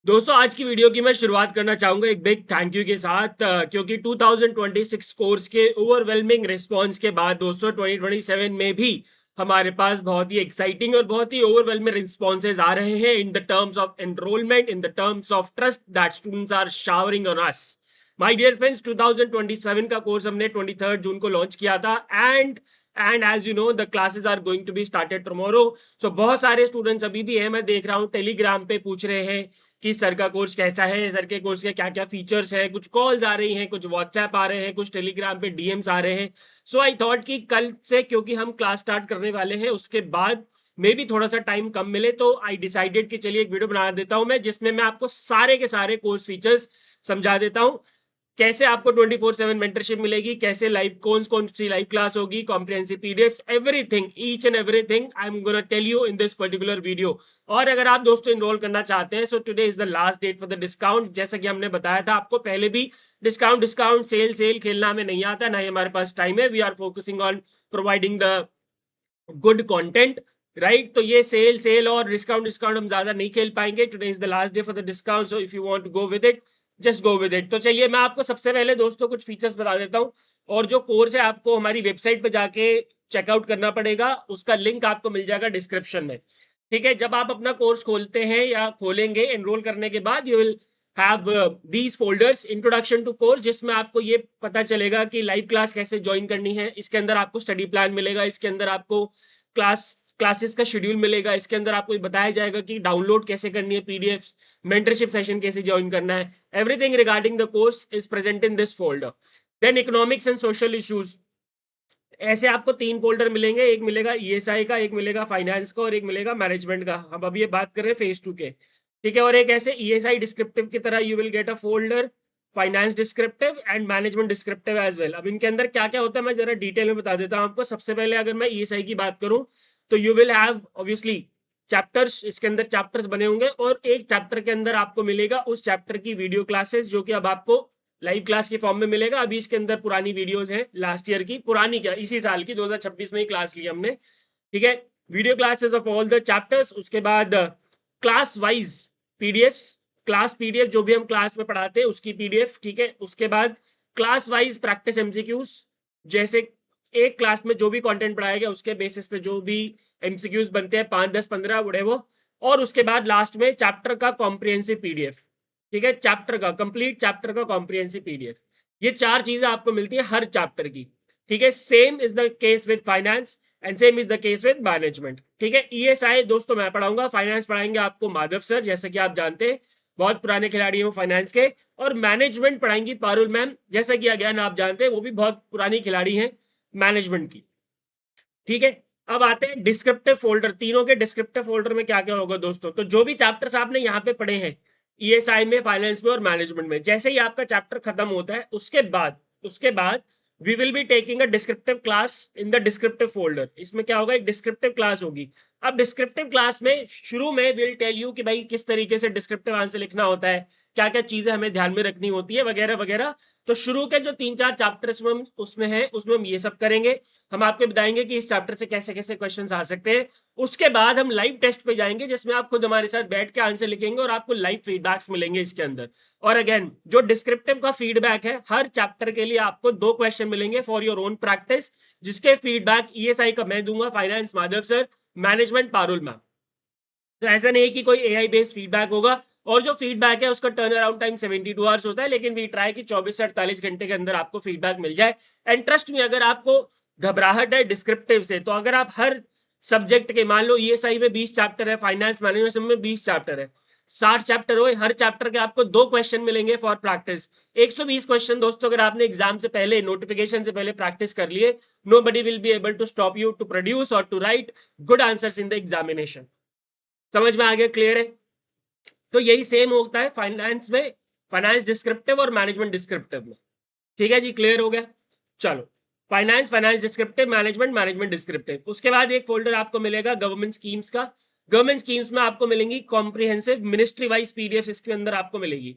दोस्तों आज की वीडियो की मैं शुरुआत करना चाहूंगा एक बिग थैंक यू के साथ क्योंकि 2026 कोर्स के ओवरवेलमिंग रिस्पांस के बाद दोस्तों 2027 में भी हमारे पास बहुत ही एक्साइटिंग और बहुत ही ओवरवेलमिंग रिस्पॉन्सेज आ रहे हैं in the terms of enrolment in the terms of trust that students are showering on us my dear friends 2027 का कोर्स हमने 23 जून को लॉन्च किया था and as you know the classes are going to be started tomorrow. So बहुत सारे students अभी भी हैं, मैं देख रहा हूँ टेलीग्राम पे पूछ रहे हैं कि सर का कोर्स कैसा है, सर के कोर्स के क्या क्या फीचर्स है। कुछ कॉल्स आ रही हैं, कुछ व्हाट्सएप आ रहे हैं, कुछ टेलीग्राम पे डीएम्स आ रहे हैं। सो आई थॉट कि कल से क्योंकि हम क्लास स्टार्ट करने वाले हैं उसके बाद मे भी थोड़ा सा टाइम कम मिले, तो आई डिसाइडेड कि चलिए एक वीडियो बना देता हूं मैं जिसमें मैं आपको सारे के सारे कोर्स फीचर्स समझा देता हूं। कैसे आपको 24/7 मेंटरशिप मिलेगी, कैसे लाइव कौन सी लाइव क्लास होगी, comprehensive PDFs, everything, each and everything I am gonna tell you in this particular video. और अगर आप दोस्तों इनरोल करना चाहते हैं, so today is the last date for the discount. जैसा कि हमने बताया था आपको पहले भी, डिस्काउंट डिस्काउंट सेल सेल खेलना हमें नहीं आता, ना ही हमारे पास टाइम है। We are focusing on providing the good content, right. तो ये सेल सेल और डिस्काउंट डिस्काउंट हम ज्यादा नहीं खेल पाएंगे। Today is the last day for the discount, so if you want to go with it just go with it. तो चलिए मैं आपको सबसे पहले दोस्तों कुछ फीचर्स बता देता हूँ। और जो कोर्स है आपको हमारी वेबसाइट पे जाके चेकआउट करना पड़ेगा, उसका लिंक आपको मिल जाएगा डिस्क्रिप्शन में। ठीक है, जब आप अपना कोर्स खोलते हैं या खोलेंगे एनरोल करने के बाद, you will have these folders, introduction to course, जिसमें आपको ये पता चलेगा कि लाइव क्लास कैसे ज्वाइन करनी है। इसके अंदर आपको स्टडी प्लान मिलेगा, इसके अंदर आपको क्लासेस का शेड्यूल मिलेगा, इसके अंदर आपको बताया जाएगा कि डाउनलोड कैसे करनी है पीडीएफ, मेंटरशिप सेशन कैसे ज्वाइन करना है। Everything regarding the course is present in this folder. Then economics and social issues, ऐसे आपको 3 फोल्डर मिलेंगे। एक मिलेगा ईएसआई का, एक मिलेगा फाइनेंस का और एक मिलेगा मैनेजमेंट का। हम अभी ये बात कर रहे हैं फेज 2 के, ठीक है। और एक ऐसे ईएसआई डिस्क्रिप्टिव की तरह you will get a folder finance descriptive and management descriptive as well. अब इनके अंदर क्या क्या होता है मैं जरा डिटेल में बता देता हूं आपको। सबसे पहले अगर मैं ईएसआई की बात करूं तो you will have obviously chapters, इसके अंदर चैप्टर्स बने होंगे और एक चैप्टर के अंदर आपको मिलेगा उस चैप्टर की वीडियो क्लासेस, जो कि अब आपको लाइव क्लास के फॉर्म में मिलेगा। अभी इसके अंदर पुरानी वीडियोस हैं, लास्ट ईयर की, पुरानी क्या इसी साल की 2026 में ही क्लास ली हमने, ठीक है। Video classes of all the chapters, उसके बाद class wise PDFs, class PDF जो भी हम क्लास में पढ़ाते हैं उसकी पीडीएफ, ठीक है। उसके बाद क्लास वाइज प्रैक्टिस एमसीक्यूज, जैसे एक क्लास में जो भी कंटेंट पढ़ाया गया उसके बेसिस पे जो भी एमसीक्यूज बनते हैं, 5 10 15 बड़े वो। और उसके बाद लास्ट में चैप्टर का कॉम्प्रिहेंसिव पीडीएफ, ठीक है, चैप्टर का कंप्लीट चैप्टर का कॉम्प्रिहेंसिव पीडीएफ। ये 4 चीजें आपको मिलती है हर चैप्टर की, ठीक है। Same is the case with finance and same is the case with management, ठीक है। ईएसआई दोस्तों मैं पढ़ाऊंगा, फाइनेंस पढ़ाएंगे आपको माधव सर, जैसे कि आप जानते हैं बहुत पुराने खिलाड़ी हैं वो फाइनेंस के। और मैनेजमेंट पढ़ाएंगी पारुल मैम, जैसा कि अज्ञान आप जानते हैं वो भी बहुत पुरानी खिलाड़ी हैं मैनेजमेंट की, ठीक है। अब आते हैं डिस्क्रिप्टिव फोल्डर। तीनों के डिस्क्रिप्टिव फोल्डर में क्या क्या होगा दोस्तों, तो जो भी चैप्टर्स आपने यहाँ पे पढ़े हैं ईएसआई में, फाइनेंस में और मैनेजमेंट में, जैसे ही आपका चैप्टर खत्म होता है उसके बाद we will be taking a descriptive class in the descriptive folder. इसमें क्या होगा, एक डिस्क्रिप्टिव क्लास होगी। अब डिस्क्रिप्टिव क्लास में शुरू में विल टेल यू कि भाई किस तरीके से डिस्क्रिप्टिव आंसर लिखना होता है, क्या क्या चीजें हमें ध्यान में रखनी होती है, वगैरह वगैरह। तो शुरू के जो 3 4 चैप्टर्स में उसमें है, उसमें हम ये सब करेंगे। हम आपको बताएंगे कि इस चैप्टर से कैसे कैसे क्वेश्चंस आ सकते हैं। उसके बाद हम लाइव टेस्ट पे जाएंगे जिसमें आप खुद हमारे साथ बैठ के आंसर लिखेंगे और आपको लाइव फीडबैक्स मिलेंगे इसके अंदर। और अगेन जो डिस्क्रिप्टिव का फीडबैक है, हर चैप्टर के लिए आपको 2 क्वेश्चन मिलेंगे फॉर योर ओन प्रैक्टिस, जिसके फीडबैक ईएसआई का मैं दूंगा, finance Madhav sir, management Parul ma'am. तो ऐसा नहीं कि कोई एआई बेस्ड फीडबैक होगा। और जो फीडबैक है उसका टर्न अराउंड टाइम 72 आवर्स होता है, लेकिन वी ट्राई कि 24 से 48 घंटे के अंदर आपको फीडबैक मिल जाए। एंड ट्रस्ट में, अगर आपको घबराहट है डिस्क्रिप्टिव से, तो अगर आप हर सब्जेक्ट के, मान लो ईएसआई में 20 चैप्टर है, फाइनेंस मैनेजमेंट में 20 चैप्टर है, 60 चैप्टर हो, हर चैप्टर के आपको 2 क्वेश्चन मिलेंगे फॉर प्रैक्टिस। 120 क्वेश्चन दोस्तों, अगर आपने एग्जाम से पहले, नोटिफिकेशन से पहले प्रैक्टिस कर लिए, nobody will be able to stop you to produce और to write good answers in the examination. समझ में आ गया, क्लियर है। तो यही सेम होता है फाइनेंस में, फाइनेंस डिस्क्रिप्टिव और मैनेजमेंट डिस्क्रिप्टिव में, ठीक है जी, क्लियर हो गया। चलो, finance, finance descriptive, management, management descriptive. उसके बाद एक फोल्डर आपको मिलेगा गवर्नमेंट स्कीम्स का। गवर्नमेंट स्कीम्स में आपको मिलेंगी कॉम्प्रिहेंसिव मिनिस्ट्री वाइज पीडीएफ, इसके अंदर आपको मिलेगी,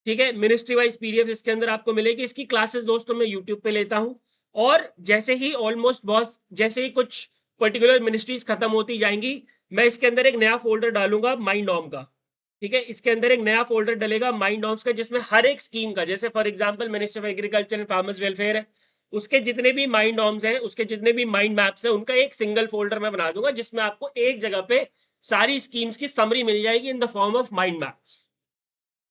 ठीक है। मिनिस्ट्री वाइज पीडीएफ इसके अंदर आपको मिलेगी। इसकी क्लासेस दोस्तों मैं यूट्यूब पे लेता हूं। और जैसे ही ऑलमोस्ट बहुत, जैसे ही कुछ पर्टिकुलर मिनिस्ट्रीज खत्म होती जाएंगी, मैं इसके अंदर एक नया फोल्डर डालूंगा माई नॉम का, ठीक है, इसके अंदर एक नया फोल्डर डलेगा माइंड नॉर्म्स का, जिसमें हर एक स्कीम का, जैसे for example ministry of agriculture and farmers welfare है, उसके जितने भी माइंड नॉर्म्स हैं, उसके जितने भी माइंड मैप्स हैं, उनका एक सिंगल फोल्डर मैं बना दूंगा, जिसमें आपको एक जगह पे सारी स्कीम्स की समरी मिल जाएगी in the form of mind maps.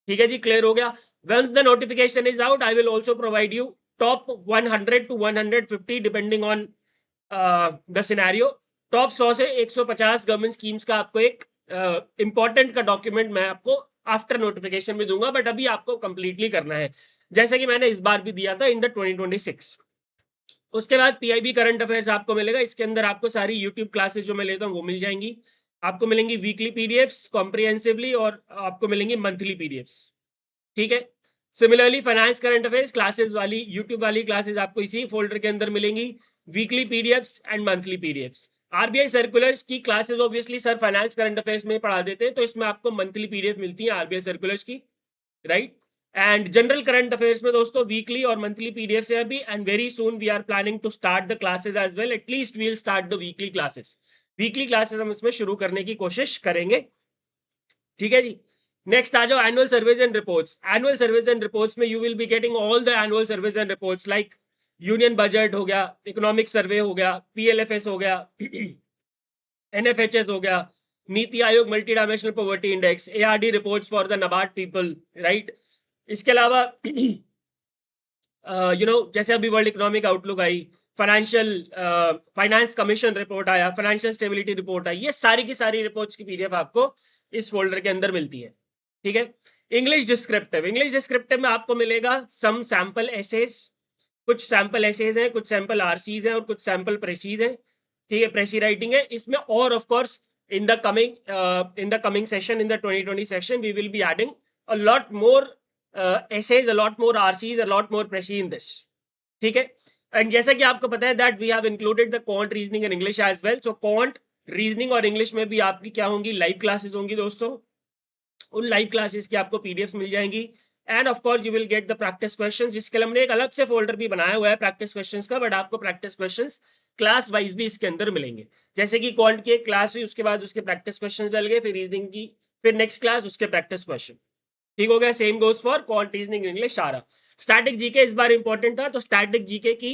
ठीक है जी, क्लियर हो गया। Once the notification is out, I will also provide you top 100 to 150 depending on the scenario. Top 100 से 150 गवर्नमेंट स्कीम्स का आपको एक इंपॉर्टेंट का डॉक्यूमेंट मैं आपको आफ्टर नोटिफिकेशन में दूंगा, बट अभी आपको कंप्लीटली करना है, जैसे कि मैंने इस बार भी दिया था इन द 2026। उसके बाद पीआईबी करंट अफेयर्स आपको मिलेगा, इसके अंदर आपको सारी यूट्यूब क्लासेस जो मैं लेता हूँ वो मिल जाएंगी, आपको मिलेंगी वीकली पीडीएफ्स कॉम्प्रिहेंसिवली, और आपको मिलेंगी मंथली पीडीएफ्स। ठीक है, similarly finance current affairs classes वाली यूट्यूब वाली क्लासेस आपको इसी फोल्डर के अंदर मिलेंगी, weekly PDFs and monthly PDFs. RBI circulars की classes obviously sir finance current affairs में पढ़ा देते हैं, तो इसमें आपको मंथली पीडीएफ मिलती है आरबीआई सर्कुलर्स की, right. And general current affairs में दोस्तों वीकली और मंथली पीडीएफ है अभी, and very soon we are planning to start the classes as well, at least we will start the weekly classes. Weekly classes हम इसमें शुरू करने की कोशिश करेंगे। ठीक है जी, नेक्स्ट आ जाओ annual surveys and reports. Annual surveys and reports में you will be getting all the annual surveys and reports, like union budget हो गया, इकोनॉमिक सर्वे हो गया, पीएलएफएस हो गया, एनएफएचएस हो गया, NITI Aayog multi dimensional poverty index, ARD reports for the NABARD people, right. इसके अलावा जैसे अभी वर्ल्ड इकोनॉमिक आउटलुक आई, फाइनेंस कमीशन रिपोर्ट आया, फाइनेंशियल स्टेबिलिटी रिपोर्ट आई, ये सारी की सारी रिपोर्ट्स की पीडीएफ आपको इस फोल्डर के अंदर मिलती है। ठीक है, इंग्लिश डिस्क्रिप्टिव में आपको मिलेगा सम सैंपल एसेज, कुछ सैंपल एसेज हैं, कुछ सैंपल आरसीज हैं, और कुछ सैंपल प्रेसीज हैं। ठीक है, प्रेसी राइटिंग है इसमें, और of course in the coming session, in the 2020 session we will be adding a lot more essays, a lot more RCs, a lot more preci in this. ठीक है, एंड जैसा कि आपको पता है that we have included the quant reasoning and English as well, so quant reasoning और English में भी आपकी क्या होंगी, लाइव क्लासेस होंगी दोस्तों। उन लाइव क्लासेस की आपको पीडीएफ मिल जाएंगी, end of course you will get the practice questions, जिसके लिए हमने एक अलग से फोल्डर भी बनाया हुआ है प्रैक्टिस क्वेश्चंस का, बट आपको प्रैक्टिस क्वेश्चंस क्लास वाइज भी इसके अंदर मिलेंगे। जैसे कि क्वांट की एक क्लास हुई, उसके बाद उसके प्रैक्टिस क्वेश्चंस डल गए, फिर रीजनिंग की, फिर नेक्स्ट क्लास उसके प्रैक्टिस क्वेश्चन। ठीक हो गया, same goes for quant reasoning English सारा। स्टैटिक जीके इस बार इंपॉर्टेंट था, तो स्टैटिक जीके की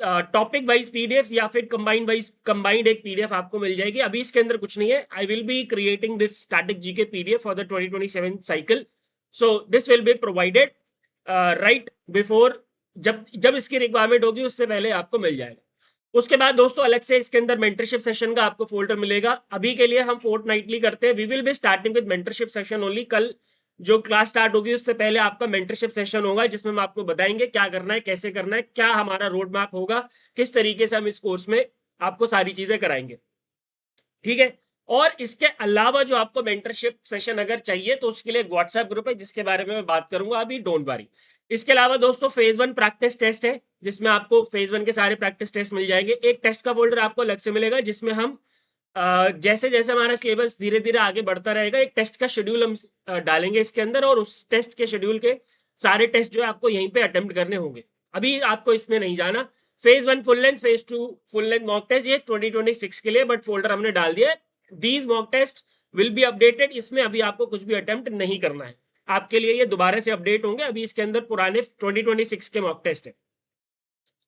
टॉपिक वाइज पीडीएफ या फिर कंबाइंड एक पीडीएफ आपको मिल जाएगी। अभी इसके अंदर कुछ नहीं है, I will be creating this static GK PDF for the 2027 cycle, so this will be provided right before, जब इसकी रिक्वायरमेंट होगी उससे पहले आपको मिल जाएगा। उसके बाद दोस्तों अलग से इसके अंदर मेंटरशिप सेशन का आपको फोल्डर मिलेगा। अभी के लिए हम फोर्टनाइटली करते हैं, we will be starting with mentorship session only. कल जो क्लास स्टार्ट होगी उससे पहले आपका मेंटरशिप सेशन होगा, जिसमें हम आपको बताएंगे क्या करना है, कैसे करना है, क्या हमारा रोड मैप होगा, किस तरीके से हम इस कोर्स में आपको सारी चीजें कराएंगे। ठीक है, और इसके अलावा जो आपको मेंटरशिप सेशन अगर चाहिए तो उसके लिए व्हाट्सएप ग्रुप है, जिसके बारे में मैं बात करूंगा अभी, डोंट वरी। इसके अलावा दोस्तों फेज 1 प्रैक्टिस टेस्ट है, जिसमें आपको फेज 1 के सारे प्रैक्टिस टेस्ट मिल जाएंगे। एक टेस्ट का फोल्डर आपको अलग से मिलेगा, जिसमें हम जैसे जैसे हमारा सिलेबस धीरे धीरे आगे बढ़ता रहेगा, एक टेस्ट का शेड्यूल हम डालेंगे इसके अंदर, और उस टेस्ट के शेड्यूल के सारे टेस्ट जो है आपको यहीं पे अटेम्प्ट करने होंगे। अभी आपको इसमें नहीं जाना। Phase 1 full length, phase 2 full length mock test, ये 2026 के लिए, बट फोल्डर हमने डाल दिया है। These mock test will be updated, इसमें अभी आपको कुछ भी अटेम्प्ट नहीं करना है, आपके लिए ये दोबारा से अपडेट होंगे। अभी इसके अंदर पुराने 2026 के मॉक टेस्ट है।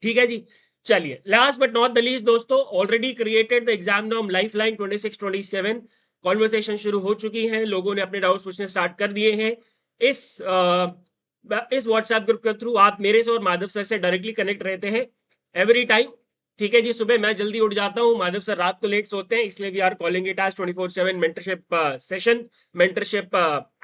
ठीक है जी, चलिए last but not the least दोस्तों, already created the exam norm lifeline 26-27 conversation शुरू हो चुकी है, लोगों ने अपने डाउट्स पूछने स्टार्ट कर दिए हैं। इस व्हाट्सएप ग्रुप के थ्रू आप मेरे से और माधव सर से डायरेक्टली कनेक्ट रहते हैं एवरी टाइम। ठीक है जी, सुबह मैं जल्दी उठ जाता हूँ, माधव सर रात को लेट सोते हैं, इसलिए we are calling it as 24/7 mentorship session, mentorship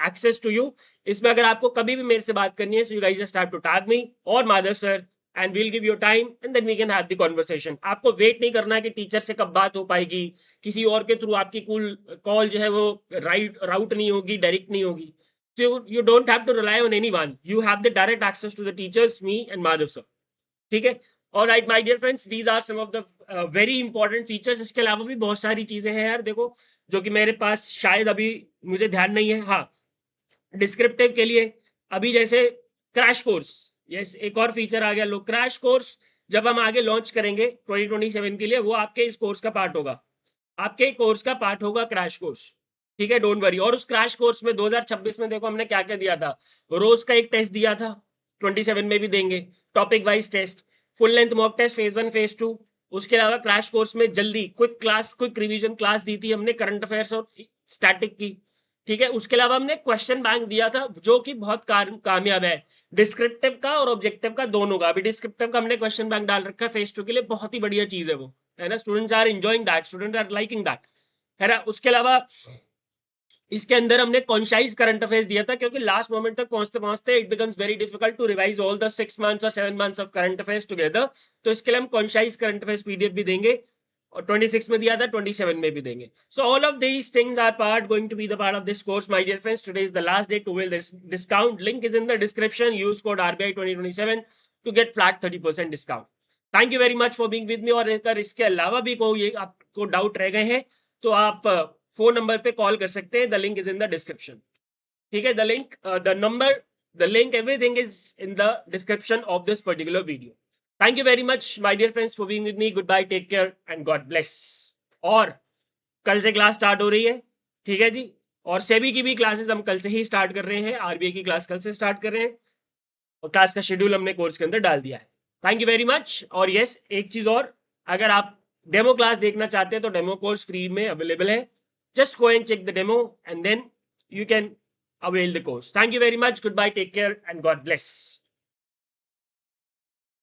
access to you. इसमें अगर आपको कभी भी मेरे से बात करनी है, so you guys just have to tag me और Madhav sir, and we'll give you time and then we can have the conversation। आपको वेट नहीं करना है कि टीचर से कब बात हो पाएगी, किसी और के थ्रू आपकी कॉल जो है वो राउट नहीं होगी, डायरेक्ट नहीं होगी। So you don't have to rely on anyone, you have the direct access to the teachers, me and Madhav sir। ठीक है, alright my dear friends, these are some of the very important features। इसके अलावा भी बहुत सारी चीजें हैं यार, देखो जो कि मेरे पास शायद अभी मुझे ध्यान नहीं है। हाँ, डिस्क्रिप्टिव के लिए अभी जैसे क्रैश कोर्स, यस एक और फीचर आ गया, लो क्रैश कोर्स जब हम आगे लॉन्च करेंगे 2027 के लिए, वो आपके इस कोर्स का पार्ट होगा, आपके कोर्स का पार्ट होगा क्रैश कोर्स। ठीक है, डोंट वरी। और उस क्रैश कोर्स में 2026 में देखो हमने क्या क्या दिया था। रोज का एक टेस्ट दिया था, 27 में भी देंगे, topic wise test, full length mock test phase 1 phase 2। उसके अलावा क्रैश कोर्स में जल्दी quick class, quick revision class दी थी हमने करंट अफेयर्स और स्टैटिक की। ठीक है, उसके अलावा हमने क्वेश्चन बैंक दिया था जो कि बहुत कामयाब है, डिस्क्रिप्टिव का और ऑब्जेक्टिव का दोनों का। अभी डिस्क्रिप्टिव का हमने क्वेश्चन बैंक डाल रखा है फेज 2 के लिए, बहुत ही बढ़िया चीज है वो, है ना। Students are enjoying that, student are liking that, है ना। उसके अलावा इसके अंदर हमने कॉन्शाइज करंट अफेयर्स दिया था, क्योंकि लास्ट मोमेंट तक पहुंचते पहुंचते it becomes very difficult to revise all the 6 months और 7 months of current affairs together. तो इसके लिए हम कॉन्शाइज करंट अफेयर्स पीडीएफ भी देंगे, और 26 में दिया था, 27 में भी देंगे। So all of these things are part going to be the part of this course my dear friends. Today is the last day to will this discount, link is in the description, use code RBI 2027 to get flat 30% discount. Thank you very much for being with me. और अगर इसके अलावा भी कोई आपको doubt रह गए हैं तो आप फोन नंबर पे कॉल कर सकते हैं, the link is in the description. ठीक है, the link, the number, the link, everything is in the description of this particular video. Thank you very much my dear friends for being with me. Good bye, take care and God bless. और कल से class start हो रही है, ठीक है जी। और सेबी की भी क्लासेस हम कल से ही स्टार्ट कर रहे हैं, आरबीआई की क्लास कल से स्टार्ट कर रहे हैं, और क्लास का शेड्यूल हमने कोर्स के अंदर डाल दिया है। Thank you very much. और यस, एक चीज और, अगर आप डेमो क्लास देखना चाहते हैं तो डेमो कोर्स फ्री में अवेलेबल है। Just go and check the demo and then you can avail the course. Thank you very much. Goodbye. Take care and God bless.